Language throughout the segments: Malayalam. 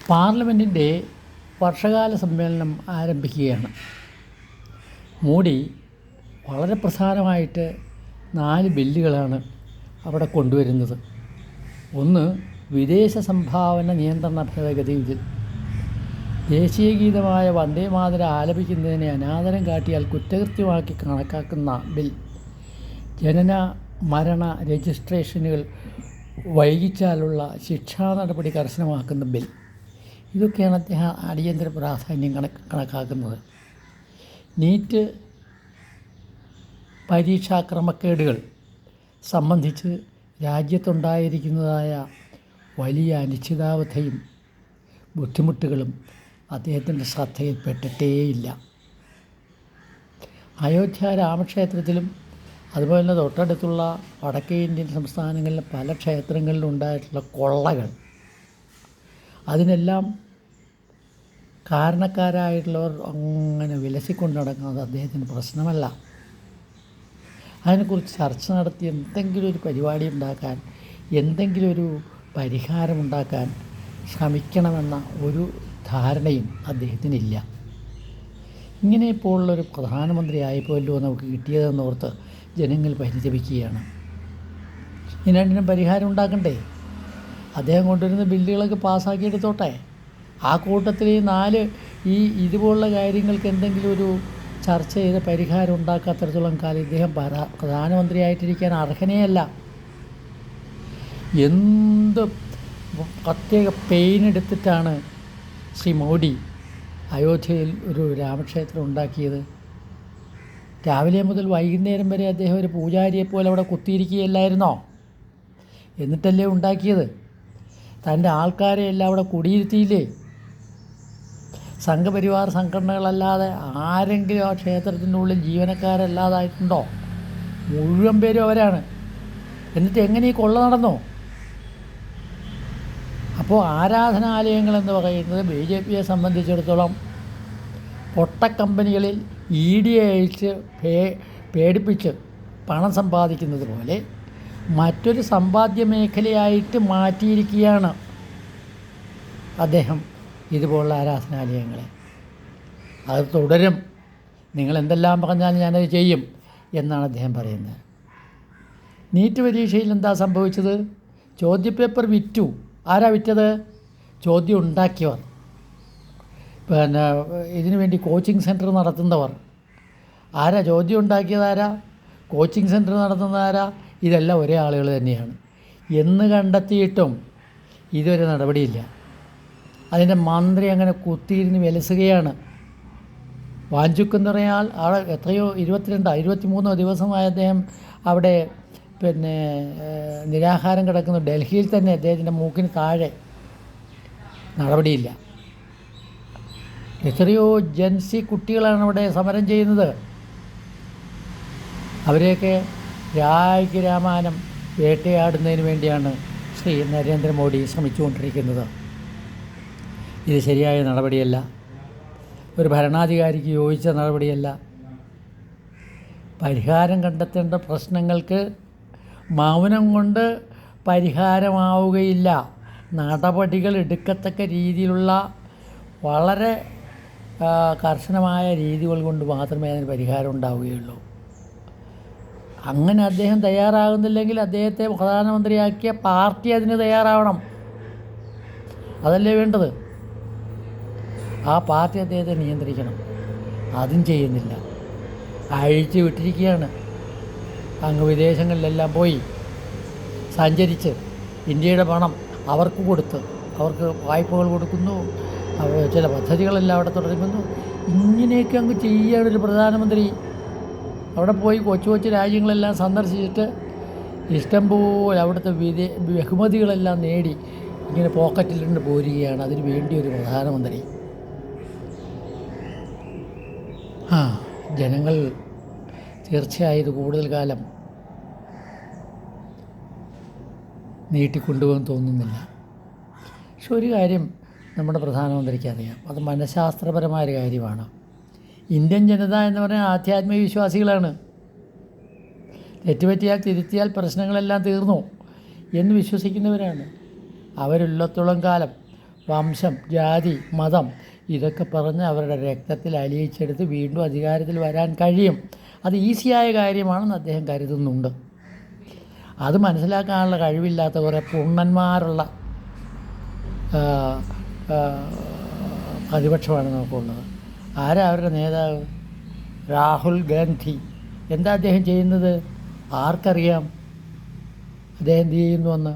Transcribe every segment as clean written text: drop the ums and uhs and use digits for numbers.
പാർലമെൻറ്റിൻ്റെ വർഷകാല സമ്മേളനം ആരംഭിക്കുകയാണ്. മോഡി വളരെ പ്രധാനമായിട്ട് 4 ബില്ലുകളാണ് അവിടെ കൊണ്ടുവരുന്നത്. ഒന്ന്, വിദേശ സംഭാവന നിയന്ത്രണ ഭേദഗതി ബിൽ. ദേശീയ ഗീതമായ വന്ദേ മാതരം ആലപിക്കുന്നതിനെ അനാദരം കാട്ടിയാൽ കുറ്റകൃത്യമാക്കി കണക്കാക്കുന്ന ബിൽ. ജനന മരണ രജിസ്ട്രേഷനുകൾ വൈകിച്ചാലുള്ള ശിക്ഷാ നടപടി കർശനമാക്കുന്ന ബിൽ. ഇതൊക്കെയാണ് അദ്ദേഹം അടിയന്തര പ്രാധാന്യം കണക്കാക്കുന്നത്. നീറ്റ് പരീക്ഷാ ക്രമക്കേടുകൾ സംബന്ധിച്ച് രാജ്യത്തുണ്ടായിരിക്കുന്നതായ വലിയ അനിശ്ചിതാവസ്ഥയും ബുദ്ധിമുട്ടുകളും അദ്ദേഹത്തിൻ്റെ ശ്രദ്ധയിൽപ്പെട്ടിട്ടേയില്ല. അയോധ്യ രാമക്ഷേത്രത്തിലും അതുപോലെ തന്നെ തൊട്ടടുത്തുള്ള വടക്കേ ഇന്ത്യൻ സംസ്ഥാനങ്ങളിലെ പല ക്ഷേത്രങ്ങളിലും ഉണ്ടായിട്ടുള്ള കൊള്ളകൾ, അതിനെല്ലാം കാരണക്കാരായിട്ടുള്ളവർ അങ്ങനെ വിലസിക്കൊണ്ട് നടക്കുന്നത് അദ്ദേഹത്തിന് പ്രശ്നമല്ല. അതിനെക്കുറിച്ച് ചർച്ച നടത്തി എന്തെങ്കിലും ഒരു പരിപാടി ഉണ്ടാക്കാൻ, എന്തെങ്കിലും ഒരു പരിഹാരമുണ്ടാക്കാൻ ശ്രമിക്കണമെന്ന ഒരു ധാരണയും അദ്ദേഹത്തിനില്ല. ഇങ്ങനെ ഇപ്പോൾ ഉള്ളൊരു പ്രധാനമന്ത്രി ആയിപ്പോയല്ലോ നമുക്ക് കിട്ടിയതെന്നോർത്ത് ജനങ്ങൾ പരിതപിക്കുകയാണ്. ഇതിനും പരിഹാരം ഉണ്ടാക്കണ്ടേ? അദ്ദേഹം കൊണ്ടുവരുന്ന ബില്ലുകളൊക്കെ പാസ്സാക്കിയെടുത്തോട്ടെ. ആ കൂട്ടത്തിൽ ഈ ഇതുപോലുള്ള കാര്യങ്ങൾക്ക് എന്തെങ്കിലും ഒരു ചർച്ച ചെയ്ത് പരിഹാരം ഉണ്ടാക്കാത്തടത്തോളം കാലം ഇദ്ദേഹം പ്രധാനമന്ത്രിയായിട്ടിരിക്കാൻ അർഹനേയല്ല. എന്ത് പ്രത്യേക പെയിൻ എടുത്തിട്ടാണ് ശ്രീ മോഡി അയോധ്യയിൽ ഒരു രാമക്ഷേത്രം ഉണ്ടാക്കിയത്. രാവിലെ മുതൽ വൈകുന്നേരം വരെ അദ്ദേഹം ഒരു പൂജാരിയെപ്പോലെ അവിടെ കുത്തിയിരിക്കുകയല്ലായിരുന്നോ? എന്നിട്ടല്ലേ ഉണ്ടാക്കിയത്. തൻ്റെ ആൾക്കാരെ എല്ലാം അവിടെ കുടിയിരുത്തിയില്ലേ? സംഘപരിവാർ സംഘടനകളല്ലാതെ ആരെങ്കിലും ആ ക്ഷേത്രത്തിൻ്റെ ഉള്ളിൽ ജീവനക്കാരല്ലാതായിട്ടുണ്ടോ? മുഴുവൻ പേരും അവരാണ്. എന്നിട്ട് എങ്ങനെ ഈ കൊള്ള നടന്നോ? അപ്പോൾ ആരാധനാലയങ്ങളെന്ന് പറയുന്നത് BJPയെ സംബന്ധിച്ചിടത്തോളം പൊട്ടക്കമ്പനികളിൽ ED അയച്ച് പേടിപ്പിച്ച് പണം സമ്പാദിക്കുന്നത് പോലെ മറ്റൊരു സമ്പാദ്യ മേഖലയായിട്ട് മാറ്റിയിരിക്കുകയാണ് അദ്ദേഹം ഇതുപോലുള്ള ആരാധനാലയങ്ങളെ. അത് തുടരും. നിങ്ങൾ എന്തെല്ലാം പറഞ്ഞാലും ഞാനത് ചെയ്യും എന്നാണ് അദ്ദേഹം പറയുന്നത്. നീറ്റ് പരീക്ഷയിൽ എന്താ സംഭവിച്ചത്? ചോദ്യപേപ്പർ വിറ്റു. ആരാ വിറ്റത്? ചോദ്യം ഉണ്ടാക്കിയവർ, പിന്നെ ഇതിനു വേണ്ടി കോച്ചിങ് സെൻറ്റർ നടത്തുന്നവർ. ആരാ ചോദ്യം ഉണ്ടാക്കിയതാരാ? Coaching centre നടത്തുന്നതാരാ? ഇതെല്ലാം ഒരേ ആളുകൾ തന്നെയാണ് എന്ന് കണ്ടെത്തിയിട്ടും ഇതുവരെ നടപടിയില്ല. അതിൻ്റെ മന്ത്രി അങ്ങനെ കുത്തിയിരുന്ന് വിലസുകയാണ്. വാഞ്ചുക്ക് എന്ന് പറഞ്ഞാൽ അവിടെ എത്രയോ 23 ദിവസമായ അദ്ദേഹം അവിടെ പിന്നെ നിരാഹാരം കിടക്കുന്നു. ഡൽഹിയിൽ തന്നെ അദ്ദേഹത്തിൻ്റെ മൂക്കിന് താഴെ. നടപടിയില്ല. എത്രയോ ജൻസി കുട്ടികളാണ് അവിടെ സമരം ചെയ്യുന്നത്. അവരെയൊക്കെ രായ്ക്ക് രാമാനം വേട്ടയാടുന്നതിന് വേണ്ടിയാണ് ശ്രീ നരേന്ദ്രമോദി ശ്രമിച്ചുകൊണ്ടിരിക്കുന്നത്. ഇത് ശരിയായ നടപടിയല്ല. ഒരു ഭരണാധികാരിക്ക് യോജിച്ച നടപടിയല്ല. പരിഹാരം കണ്ടെത്തേണ്ട പ്രശ്നങ്ങൾക്ക് മൗനം കൊണ്ട് പരിഹാരമാവുകയില്ല. നടപടികൾ എടുക്കത്തക്ക രീതിയിലുള്ള വളരെ കർശനമായ രീതികൾ കൊണ്ട് മാത്രമേ അതിന് പരിഹാരം ഉണ്ടാവുകയുള്ളൂ. അങ്ങനെ അദ്ദേഹം തയ്യാറാകുന്നില്ലെങ്കിൽ അദ്ദേഹത്തെ പ്രധാനമന്ത്രിയാക്കിയ പാർട്ടി അതിന് തയ്യാറാവണം. അതല്ലേ വേണ്ടത്. ആ പാർട്ടി അദ്ദേഹത്തെ നിയന്ത്രിക്കണം. അതും ചെയ്യുന്നില്ല. അഴിച്ചു വിട്ടിരിക്കുകയാണ്. അങ്ങ് വിദേശങ്ങളിലെല്ലാം പോയി സഞ്ചരിച്ച് ഇന്ത്യയുടെ പണം അവർക്ക് കൊടുത്ത് അവർക്ക് വായ്പകൾ കൊടുക്കുന്നു, ചില പദ്ധതികളെല്ലാം അവിടെ തുടങ്ങുന്നു. ഇങ്ങനെയൊക്കെ അങ്ങ് ചെയ്യുകയാണ് ഒരു പ്രധാനമന്ത്രി. അവിടെ പോയി കൊച്ചു രാജ്യങ്ങളെല്ലാം സന്ദർശിച്ചിട്ട് ഇഷ്ടംപോലെ അവിടുത്തെ ബഹുമതികളെല്ലാം നേടി ഇങ്ങനെ പോക്കറ്റിലിട്ട് പോരുകയാണ്. അതിന് വേണ്ടി ഒരു പ്രധാനമന്ത്രി. ജനങ്ങൾ തീർച്ചയായും ഇത് കൂടുതൽ കാലം നീട്ടിക്കൊണ്ടുപോകാൻ തോന്നുന്നില്ല. പക്ഷെ ഒരു കാര്യം നമ്മുടെ പ്രധാനമന്ത്രിക്ക് അറിയാം. അത് മനഃശാസ്ത്രപരമായൊരു കാര്യമാണ്. ഇന്ത്യൻ ജനത എന്ന് പറഞ്ഞാൽ ആധ്യാത്മിക വിശ്വാസികളാണ്. തെറ്റുപറ്റിയാൽ തിരുത്തിയാൽ പ്രശ്നങ്ങളെല്ലാം തീർന്നു എന്ന് വിശ്വസിക്കുന്നവരാണ്. അവരുള്ളത്തോളം കാലം വംശം, ജാതി, മതം ഇതൊക്കെ പറഞ്ഞ് അവരുടെ രക്തത്തിൽ അലിയിച്ചെടുത്ത് വീണ്ടും അധികാരത്തിൽ വരാൻ കഴിയും. അത് ഈസിയായ കാര്യമാണെന്ന് അദ്ദേഹം കരുതുന്നുണ്ട്. അത് മനസ്സിലാക്കാനുള്ള കഴിവില്ലാത്ത കുറേ പുണ്ണന്മാരുള്ള പ്രതിപക്ഷമാണ് നമുക്കുള്ളത്. ആരാ അവരുടെ നേതാവ്? രാഹുൽ ഗാന്ധി. എന്താ അദ്ദേഹം ചെയ്യുന്നത്? ആർക്കറിയാം അദ്ദേഹം എന്ത് ചെയ്യുന്നുവെന്ന്?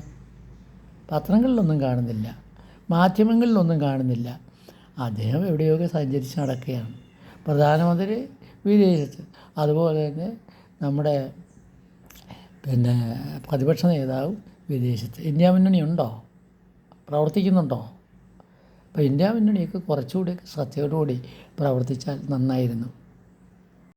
പത്രങ്ങളിലൊന്നും കാണുന്നില്ല, മാധ്യമങ്ങളിലൊന്നും കാണുന്നില്ല. അദ്ദേഹം എവിടെയൊക്കെ സഞ്ചരിച്ച് നടക്കുകയാണ്. പ്രധാനമന്ത്രി വിദേശത്ത്, അതുപോലെ തന്നെ നമ്മുടെ പ്രതിപക്ഷ നേതാവ് വിദേശത്ത്. ഇന്ത്യ മുന്നണി ഉണ്ടോ? പ്രവർത്തിക്കുന്നുണ്ടോ? അപ്പോൾ ഇന്ത്യ മുന്നണിയൊക്കെ കുറച്ചുകൂടി ശ്രദ്ധയോടുകൂടി പ്രവർത്തിച്ചാൽ നന്നായിരുന്നു.